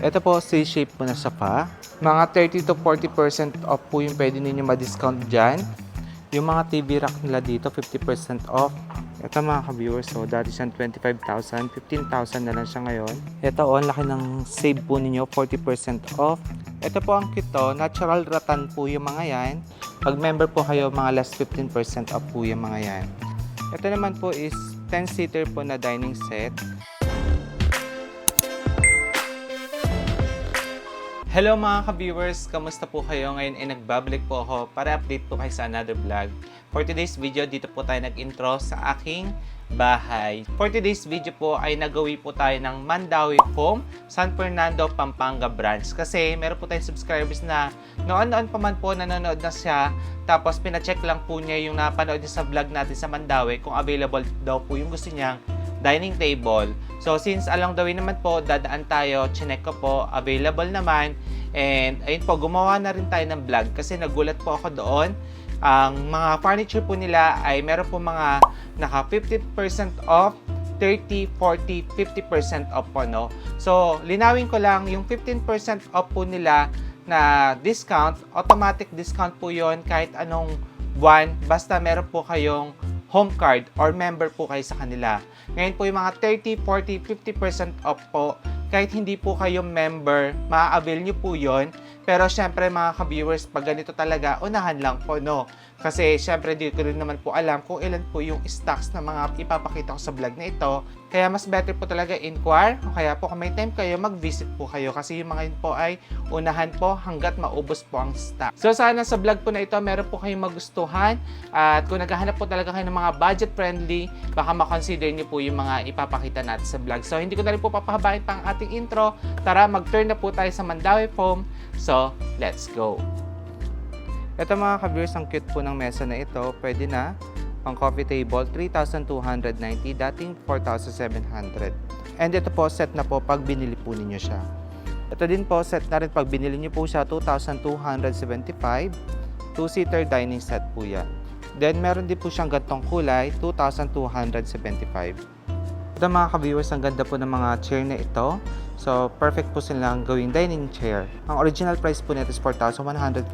Ito po, C-shape po na sofa. Mga 30 to 40% off po yung pwede ninyo ma-discount dyan. Yung mga TV rack nila dito, 50% off. Ito mga ka-viewers, so dati siyang 25,000, 15,000 na lang siya ngayon. Ito, ang laki ng save po ninyo, 40% off. Ito po ang cute to, natural rattan po yung mga yan. Pag member po kayo, mga last 15% off po yung mga yan. Ito naman po is 10-seater po na dining set. Hello mga ka-viewers! Kamusta po kayo? Ngayon ay nagbabalik po ako para update po kayo sa another vlog. For today's video, dito po tayo nag-intro sa aking bahay. For today's video po ay nagawi po tayo ng Mandawi Home, San Fernando, Pampanga branch. Kasi meron po tayong subscribers na noon-noon pa man po nanonood na siya. Tapos pina-check lang po niya yung napanood niya sa vlog natin sa Mandawi kung available daw po yung gusto niyang dining table. So since along the way naman po, dadaan tayo, chinek ko po, available naman. And ayun po, gumawa na rin tayo ng vlog kasi nagulat po ako doon. Ang mga furniture po nila ay meron po mga naka 50% off, 30, 40, 50% off po, no? So linawin ko lang, yung 15% off po nila na discount, automatic discount po yon kahit anong buwan, basta meron po kayong home card or member po kayo sa kanila. Ngayon po yung mga 30, 40, 50% off po, kahit hindi po kayo member, ma-avail nyo po yon. Pero syempre mga ka-viewers, pag ganito talaga, unahan lang po, no? Kasi syempre di ko rin naman po alam kung ilan po yung stocks na mga ipapakita ko sa vlog na ito. Kaya mas better po talaga inquire, o kaya po kung may time kayo, mag-visit po kayo. Kasi yung mga yun po ay unahan po hanggat maubos po ang stock. So sana sa vlog po na ito, meron po kayong magustuhan. At kung naghahanap po talaga kayo ng mga budget friendly, baka makonsider nyo po yung mga ipapakita natin sa vlog. So hindi ko na rin po papahabain pa ang ating intro. Tara, mag-turn na po tayo sa Mandawi Home. So, let's go! Ito mga ka-viewers, ang cute po ng mesa na ito. Pwede na. Pang coffee table, 3,290. Dating 4,700. And ito po, set na po pag binili po ninyo siya. Ito din po, set na rin pag binili nyo po siya, 2,275. 2-seater dining set po yan. Then, meron din po siyang gantong kulay, 2,275. Ito mga ka-viewers, ang ganda po ng mga chair na ito. So, perfect po silang gawing dining chair. Ang original price po nito is 4,150.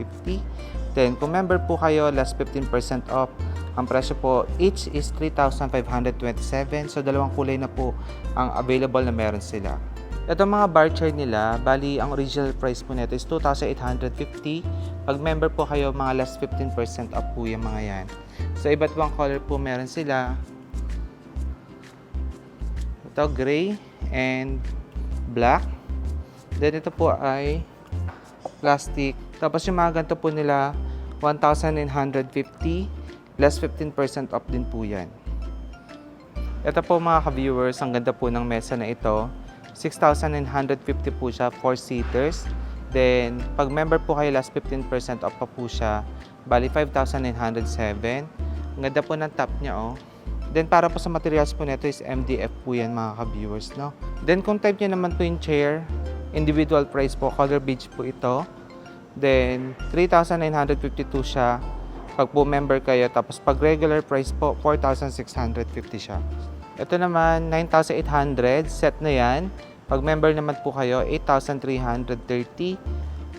Then, kung member po kayo, last 15% off. Ang presyo po, each is 3,527. So, dalawang kulay na po ang available na meron sila. Ito mga bar chair nila, bali, ang original price po nito is 2,850. Pag member po kayo, mga last 15% off po yung mga yan. So, iba't ibang color po meron sila. Ito, gray and black. Then ito po ay plastic. Tapos yung mga ganito po nila 1,950 less 15% off din po yan. Ito po mga ka-viewers, ang ganda po ng mesa na ito. 6,950 po siya, 4 seaters. Then pag member po kayo, last 15% off pa po siya. Bali 5,907. Ang ganda po ng top niya, oh. Then, para po sa materials po nito is MDF po yan mga ka-viewers, no? Then, kung type nyo naman po yung chair, individual price po, color beige po ito. Then, 3,952 siya pag po member kayo. Tapos, pag regular price po, 4,650 siya. Ito naman, 9,800, set na yan. Pag member naman po kayo, 8,330.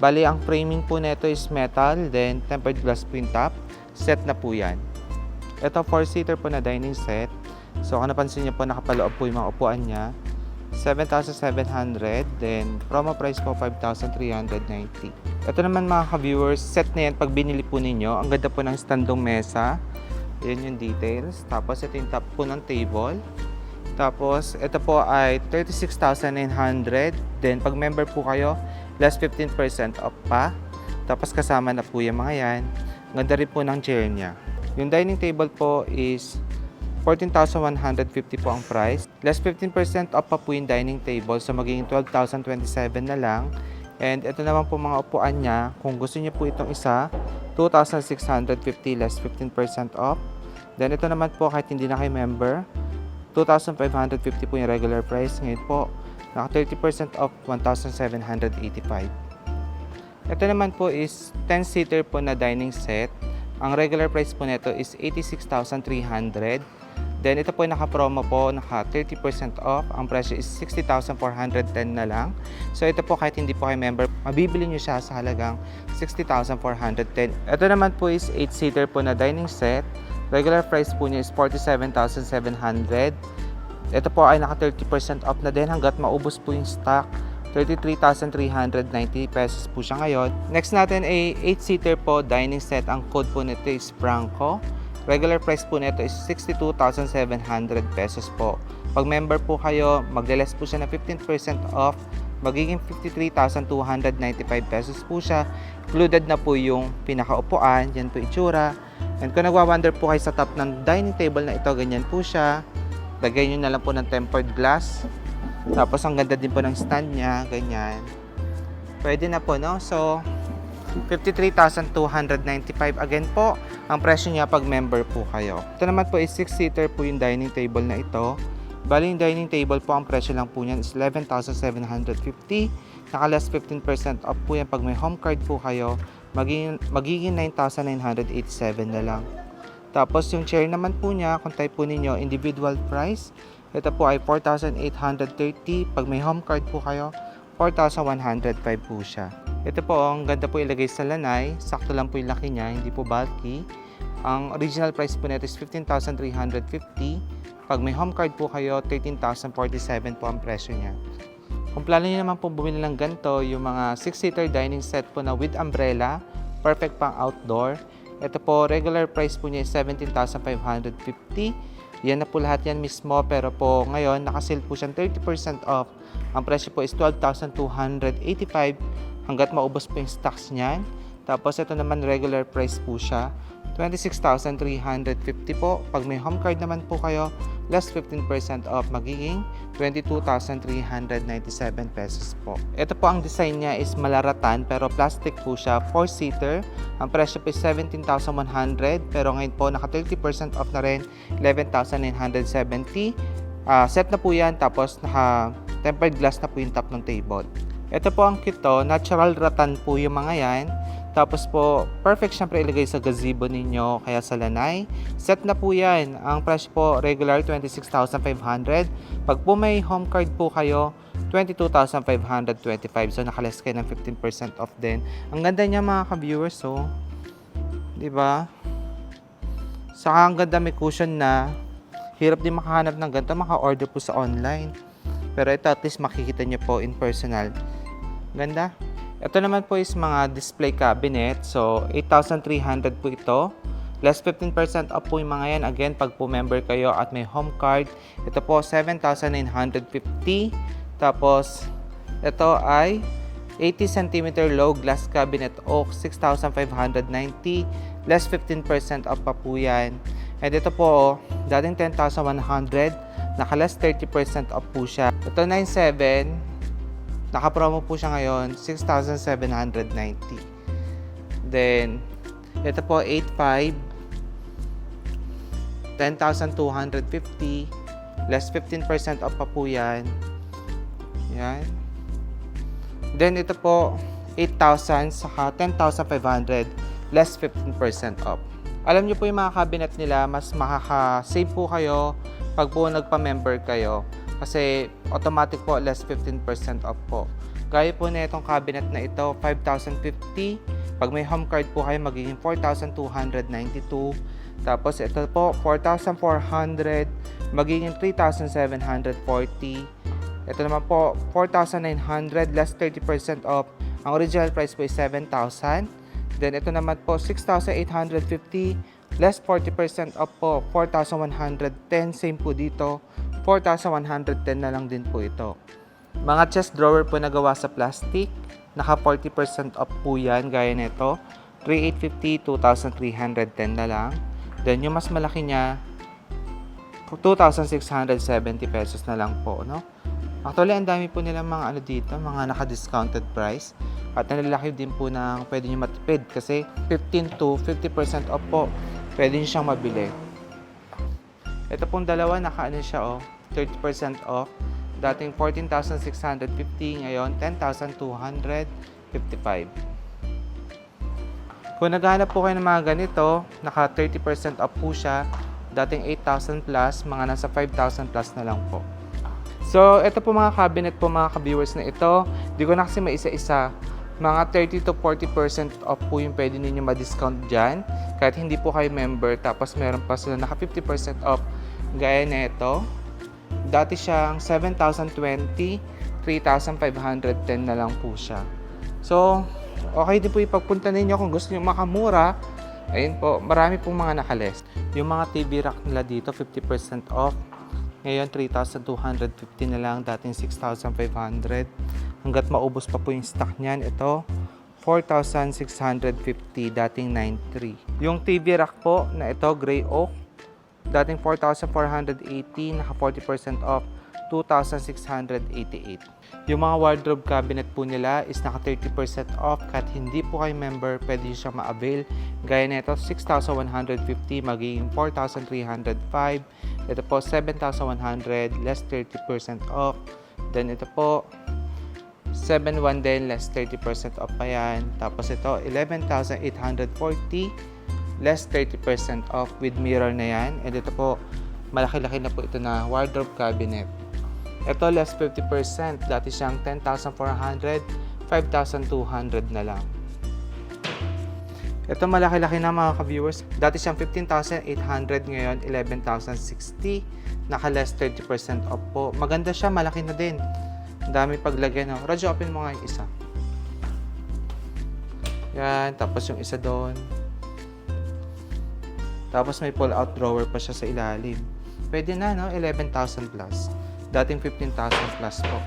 Bali, ang framing po nito is metal, then tempered glass po yung top. Set na po yan. Ito, 4-seater po na dining set. So, kung napansin niyo po, nakapaloob po yung mga upuan niya. 7,700. Then, promo price po, 5,390. Ito naman mga ka-viewers, set na yan pag binili po ninyo. Ang ganda po ng standong mesa. Yan yung details. Tapos, ito yung top po ng table. Tapos, ito po ay 36,900. Then, pag member po kayo, last 15% off pa. Tapos, kasama na po yung mga yan. Ang ganda rin po ng chair niya. Yung dining table po is 14,150 po ang price. Less 15% off pa po yung dining table. So, magiging 12,027 na lang. And ito naman po mga upuan niya. Kung gusto niyo po itong isa, 2,650 less 15% off. Then, ito naman po kahit hindi na kayo member, 2,550 po yung regular price. Ngayon po, naka 30% off, 1,785. Ito naman po is 10-seater po na dining set. Ang regular price po nito is 86,300. Then ito po yung naka-promo po, naka 30% off. Ang presyo is 60,410 na lang. So ito po kahit hindi po kayo member, mabibili nyo siya sa halagang 60,410. Ito naman po is 8-seater po na dining set. Regular price po niya is 47,700. Ito po ay naka 30% off na din hanggat maubos po yung stock. 33,390 pesos po siya ngayon. Next natin ay 8-seater po dining set. Ang code po nito is Franco. Regular price po nito is 62,700 pesos po. Pag member po kayo, magde-less po siya na 15% off. Magiging 53,295 pesos po siya. Included na po yung pinakaupuan. Yan po itsura. And kung nagwa-wonder po kayo sa top ng dining table na ito, ganyan po siya. Lagay nyo na lang po ng tempered glass. Tapos ang ganda din po ng stand niya, ganyan. Pwede na po, no? So, 53,295 again po ang presyo niya pag member po kayo. Ito naman po is 6-seater po yung dining table na ito. Bali yung dining table po, ang presyo lang po niyan is 11,750. Naka-less 15% off po yan pag may home card po kayo. Magiging 9,987 na lang. Tapos yung chair naman po niya, kung type po ninyo individual price, ito po ay 4,830. Pag may home card po kayo, 4,105 po siya. Ito po, ang ganda po ilagay sa lanay. Sakto lang po yung laki niya, hindi po bulky. Ang original price po nito is 15,350. Pag may home card po kayo, 13,047 po ang presyo niya. Kung plano niyo naman po bumili ng ganito, yung mga 6-seater dining set po na with umbrella, perfect pang outdoor. Ito po, regular price po niya is 17,550. Yan na po lahat yan mismo, pero po ngayon, nakasil po siyang 30% off. Ang presyo po is 12,285 hanggat maubos po yung stocks niyan. Tapos ito naman regular price po siya, 26,350 po. Pag may home card naman po kayo, less 15% off, magiging 22,397 pesos po. Ito po ang design niya is malaratan pero plastic po siya, 4-seater. Ang presyo po is 17,100 pero ngayon po naka 30% off na rin, 11,970. Set na po yan, tapos naka tempered glass na po yung top ng table. Ito po ang kito, natural rattan po yung mga yan. Tapos po, perfect syempre ilagay sa gazebo ninyo, kaya sa lanay. Set na po yan. Ang price po, regular 26,500. Pag po may home card po kayo, 22,525. So, nakaless kayo ng 15% off din. Ang ganda niya mga ka-viewers, so. Diba? Saka ang ganda, may cushion na. Hirap din makahanap ng ganito, maka-order po sa online. Pero ito at least makikita nyo po in personal. Ganda. Ito naman po is mga display cabinet. So, 8,300 po ito. Less 15% off po yung mga yan. Again, pag po member kayo at may home card, ito po 7,950. Tapos, ito ay 80 cm low glass cabinet oak, 6,590. Less 15% off pa po yan. And ito po, dating 10,100. Naka-less 30% off po siya. Ito 9,700. Naka-promo po siya ngayon, 6,790. Then, ito po, 8,500. 10,250. Less 15% off pa po yan. Yan. Then, ito po, 8,000 saka 10,500. Less 15% off. Alam nyo po yung mga cabinet nila, mas makaka-save po kayo pag po nagpa-member kayo. Kasi automatic po, less 15% off po. Gaya po na itong cabinet na ito, 5,050. Pag may home card po kayo, magiging 4,292. Tapos ito po, 4,400. Magiging 3,740. Ito naman po, 4,900. Less 30% off. Ang original price po is 7,000. Then ito naman po, 6,850. Less 40% off po, 4,110. Same po dito. 4,110 na lang din po ito. Mga chest drawer po na gawa sa plastic. Naka 40% off po yan, gaya nito. 3,850, 2,310 na lang. Then yung mas malaki niya, 2,670 pesos na lang po, no? Actually, ang dami po nilang mga ano dito, mga naka-discounted price. At nalalaki din po na pwede nyo matipid kasi 15 to 50% off po. Pwede nyo siyang mabili. Ito pong dalawa, naka-ano siya, 30% off. Dating 14,650, ngayon 10,255. Kung naghahanap po kayo ng mga ganito, naka 30% off po siya. Dating 8,000 plus, mga nasa 5,000 plus na lang po. So, ito po mga cabinet po mga ka-viewers na ito. Di ko na kasi maisa-isa. Mga 30 to 40% off po yung pwede ninyo ma-discount dyan. Kahit hindi po kayo member. Tapos meron pa sila naka 50% off. Gaya na ito. Dati siyang 7,020, 3,510 na lang po siya. So, okay din po ipagpunta ninyo kung gusto nyo makamura. Ayun po, marami pong mga nakalist. Yung mga TV rack nila dito, 50% off. Ngayon, 3,250 na lang. Dating 6,500. Hanggat maubos pa po yung stock niyan. Ito, 4,650. Dating 9,300. Yung TV rack po na ito, gray oak. Dating 4,480. Naka 40% off. 2,688. Yung mga wardrobe cabinet po nila is naka 30% off. Kahit hindi po kayo member, pwede nyo siyang ma-avail. Gaya nito, 6,150 magiging 4,305. Ito po, 7,100 less 30% off. Then ito po, 7,100 din less 30% off pa yan. Tapos ito, 11,840 less 30% off with mirror na yan. And ito po, malaki-laki na po ito na wardrobe cabinet. Ito, less 50%. Dati siyang 10,400, 5,200 na lang. Ito, malaki-laki na mga ka-viewers. Dati siyang 15,800, ngayon 11,060. Naka less 30% off po. Maganda siya, malaki na din. Ang dami paglagyan. No? Radyo, open mo nga yung isa. Yan, tapos yung isa doon. Tapos may pull-out drawer pa siya sa ilalim. Pwede na, no? 11,000 plus. Dating 15,000 plus po.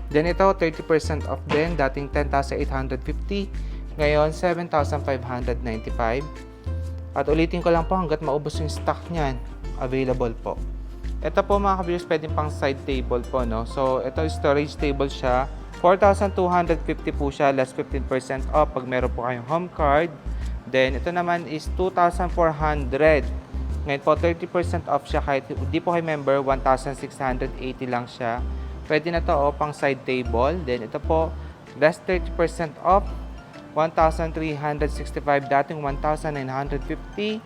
Then ito, 30% off din. Dating 10,850. Ngayon, 7,595. At ulitin ko lang po hanggat maubos yung stock niyan. Available po. Ito po mga ka-viewers, pwedeng pang side table po, no? So, ito storage table siya. 4,250 po siya, less 15% off pag meron po kayong home card. Then, ito naman is 2,400. Ngayon po, 30% off siya kahit hindi po kayo member, 1,680 lang siya. Pwede na to pang side table. Then, ito po, less 30% off, 1,365, dating 1,950.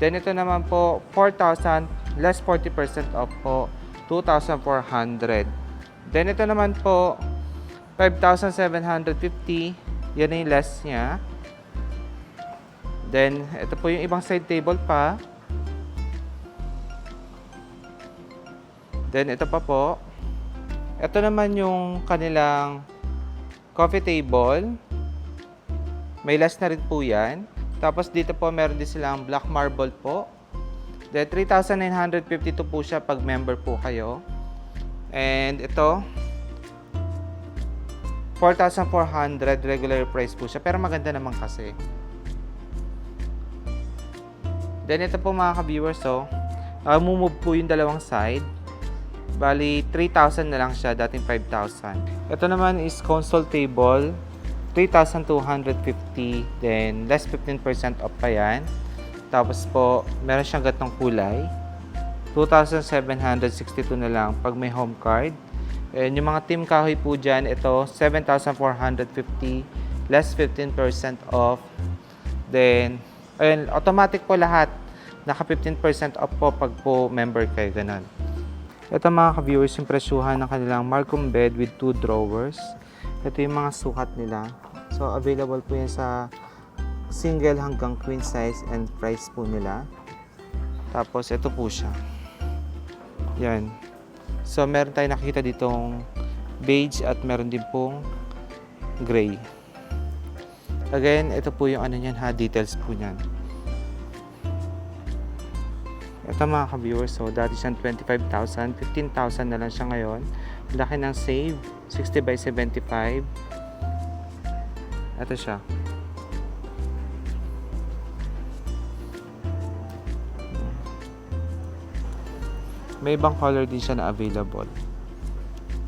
Then, ito naman po, 4,000, less 40% off po, 2,400. Then, ito naman po, 5,750, yan na yung less niya. Then, ito po yung ibang side table pa. Then, ito pa po. Ito naman yung kanilang coffee table. May less na rin po yan. Tapos, dito po meron din silang black marble po. Then, 3,952 po siya pag member po kayo. And ito, 4,400 regular price po siya. Pero maganda naman kasi. Then, ito po mga ka-viewers, so, move po yung dalawang side. Bali, 3,000 na lang siya, dating 5,000. Ito naman is console table, 3,250, then less 15% off pa yan. Tapos po, meron siyang gatong kulay, 2,762 na lang pag may home card. And yung mga team kahoy po dyan, ito, 7,450, less 15% off. Then, ayun, automatic po lahat. Naka 15% off po pag po member kayo, ganun. Ito mga ka-viewers, yung presyuhan ng kanilang Marcum bed with 2 drawers. Ito yung mga sukat nila. So, available po yan sa single hanggang queen size and price po nila. Tapos, ito po siya. Yan. So, meron tayo nakikita ditong beige at meron din pong gray. Again, ito po yung ano niyan ha, details po niyan. Ito mga ka-viewers, so dati siyang 25,000, 15,000 na lang siya ngayon. Laki ng save, 60 by 75. Ito siya. May ibang color din siya na available.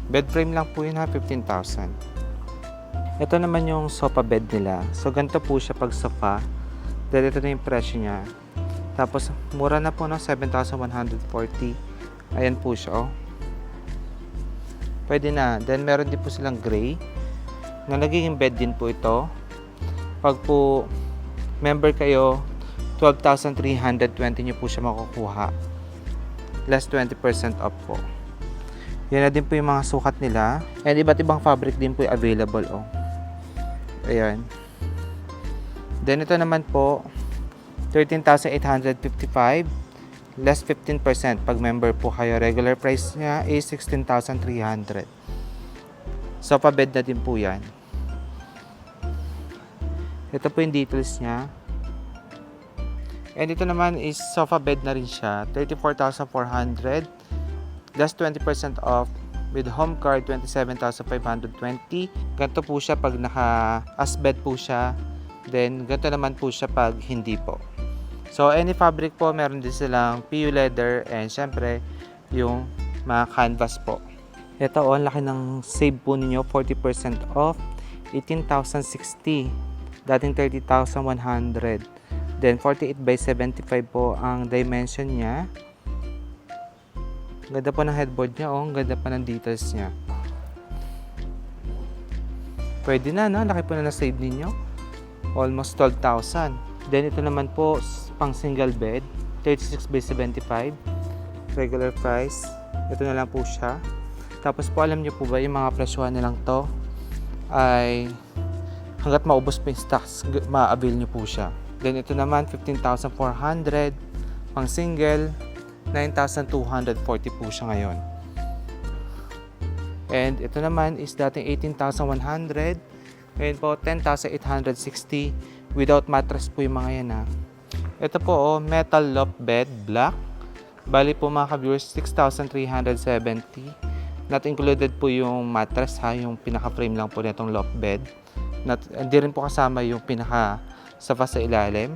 Bed frame lang po yun ha, 15,000. Ito naman yung sofa bed nila. So ganito po siya pag sofa. Dahil ito na yung presyo niya. Tapos, mura na po, no? 7,140. Ayan po siya, oh. Pwede na. Then, meron din po silang gray. Na nagiging bed din po ito. Pag po member kayo, 12,320 nyo po siya makukuha. Less 20% off po. Yan na din po yung mga sukat nila. And iba't ibang fabric din po yung available. Oh. Ayan. Then ito naman po, 13,855. Less 15% pag member po kayo. Regular price niya is 16,300. Sofa bed na din po yan. Ito po yung details niya. And ito naman is sofa bed na rin siya. 34,400. Less 20% off. With home card, 27,520. Ganito po siya pag naka-as bed po siya. Then, ganito naman po siya pag hindi po. So, any fabric po, meron din silang PU leather. And syempre, yung mga canvas po. Ito, ang laki ng save po ninyo. 40% off. 18,060. Dating 30,100. Then 48 by 75 po ang dimension niya. Ganda po ng headboard niya, oh. Ganda pa ng details niya. Pwede na, no? Laki po na na-save ninyo. Almost 12,000. Then ito naman po, pang single bed. 36 by 75. Regular price. Ito na lang po siya. Tapos po, alam niyo po ba, yung mga presyuhan nilang to ay hanggat maubos po yung stocks, ma-avail niyo po siya. Then ito naman 15,400 pang single, 9,240 po siya ngayon. And ito naman is dating 18,100. Ngayon po 10,860 without mattress po yung mga yan ha. Ito po oh, metal loft bed black. Bali po mga ka-viewers 6,370. Not included po yung mattress ha, yung pinaka-frame lang po nitong loft bed. Hindi rin po kasama yung pinaka sofa sa ilalim.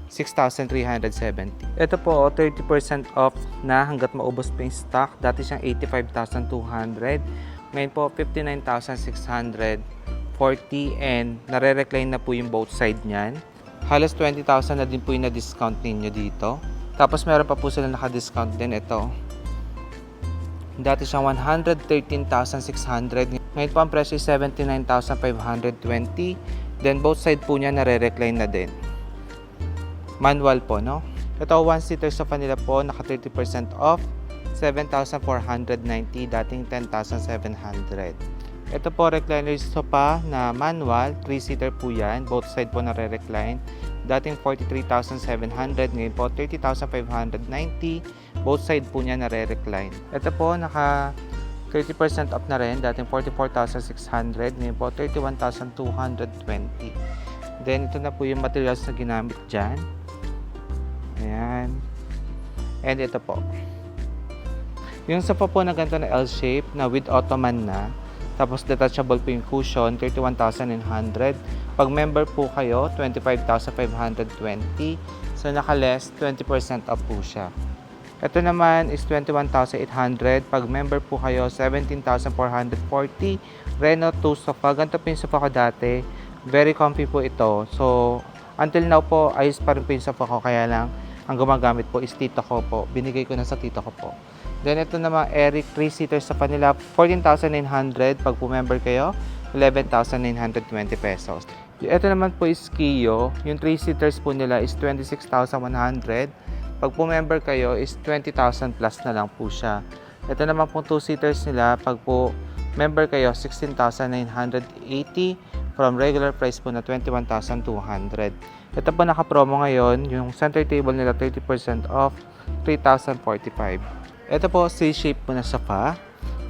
6,370. Ito po, 30% off na hanggat maubos pa yung stock. Dati siyang 85,200. Ngayon po, 59,640 and nare-recline na po yung both side niyan. Halos 20,000 na din po yung na-discount ninyo dito. Tapos meron pa po sila naka-discount din ito. Dati siyang 113,600. Ngayon po ang presyo is 79,520. Then both side po niya nare-recline na din. Manual po, no? Ito, one-seater sofa nila po, naka 30% off. 7,490, dating 10,700. Ito po, recliner sofa na manual. 3-seater po yan. Both side po nare-recline. Dating 43,700. Ngayon po, 30,590. Both side po niya nare-recline. Ito po, naka 30% off na rin, dating 44,600, ngayon po 31,220. Then ito na po yung materials na ginamit dyan. Ayan. And ito po. Yung sofa po na ganito na L-shape, na with ottoman na. Tapos detachable po yung cushion, 31,900. Pag member po kayo, 25,520. So naka-less, 20% off po siya. Ito naman is 21,800. Pag member po kayo, 17,440. Reno 2 sofa. Ganito po yung sofa ko dati. Very comfy po ito. So, until now po, ayos pa rin po yung sofa ko. Kaya lang, ang gumagamit po is tito ko po. Binigay ko na sa tito ko po. Then, ito naman, Eric 3-seater sofa nila. 14,900. Pag po member kayo, 11,920 pesos. Ito naman po is Kio. Yung 3-seaters po nila is 26,100. Pag po member kayo is 20,000 plus na lang po siya. Ito naman po 2-seaters nila. Pag po member kayo, 16,980 from regular price po na 21,200. Ito po naka-promo ngayon. Yung center table nila 30% off, 3,045. Ito po C-shape po na sofa.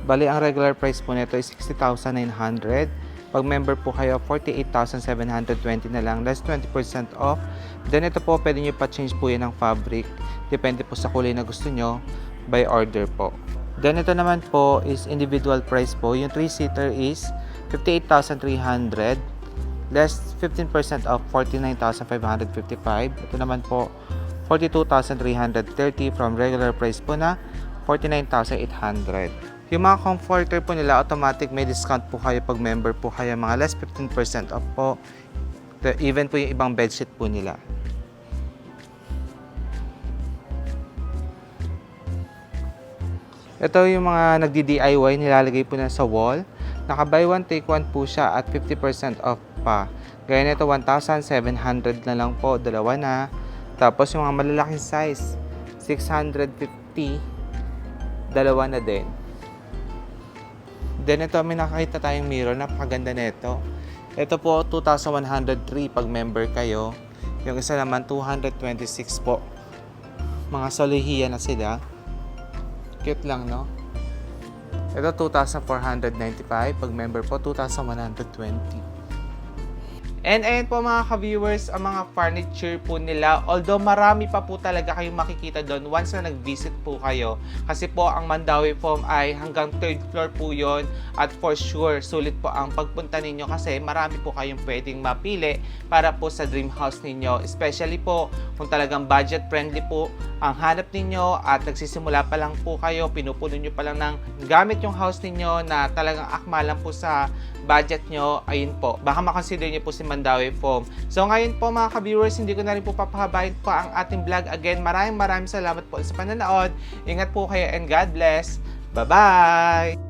Bali, ang regular price po nito is 60,900. Pag member po kayo, 48,720 na lang, less 20% off. Then ito po, pwede nyo pa-change po yan ng fabric. Depende po sa kulay na gusto nyo, by order po. Then ito naman po is individual price po. Yung 3-seater is 58,300, less 15% off, 49,555. Ito naman po, 42,330 from regular price po na 49,800. Yung mga comforter po nila, automatic may discount po kayo pag member po kayo. Mga less 15% off po. Even po yung ibang bedsheet po nila. Ito yung mga nagdi-DIY, nilalagay po na sa wall. Naka buy one take one po siya at 50% off pa. Gaya nito, 1,700 na lang po. Dalawa na. Tapos yung mga malalaking size, 650, dalawa na din. Then ito, may nakakita tayong mirror, napakaganda nito. Ito po, 2,103 pag member kayo. Yung isa naman, 226 po. Mga solihiya na sila. Cute lang, no? Ito, 2,495. Pag member po, 2,120. And ayun po mga ka-viewers, ang mga furniture po nila, although marami pa po talaga kayong makikita doon once na nag-visit po kayo. Kasi po ang Mandawi Foam ay hanggang 3rd floor po yon, at for sure, sulit po ang pagpunta ninyo kasi marami po kayong pwedeng mapili para po sa dream house ninyo. Especially po kung talagang budget friendly po ang hanap ninyo at nagsisimula pa lang po kayo, pinupuno nyo pa lang ng gamit yung house ninyo na talagang akma lang po sa budget nyo, ayun po, baka makonsider nyo po si Mandawi Foam. So ngayon po mga ka-viewers, hindi ko na rin po papahabain po ang ating vlog. Again, maraming salamat po sa pananood. Ingat po kayo and God bless. Bye-bye!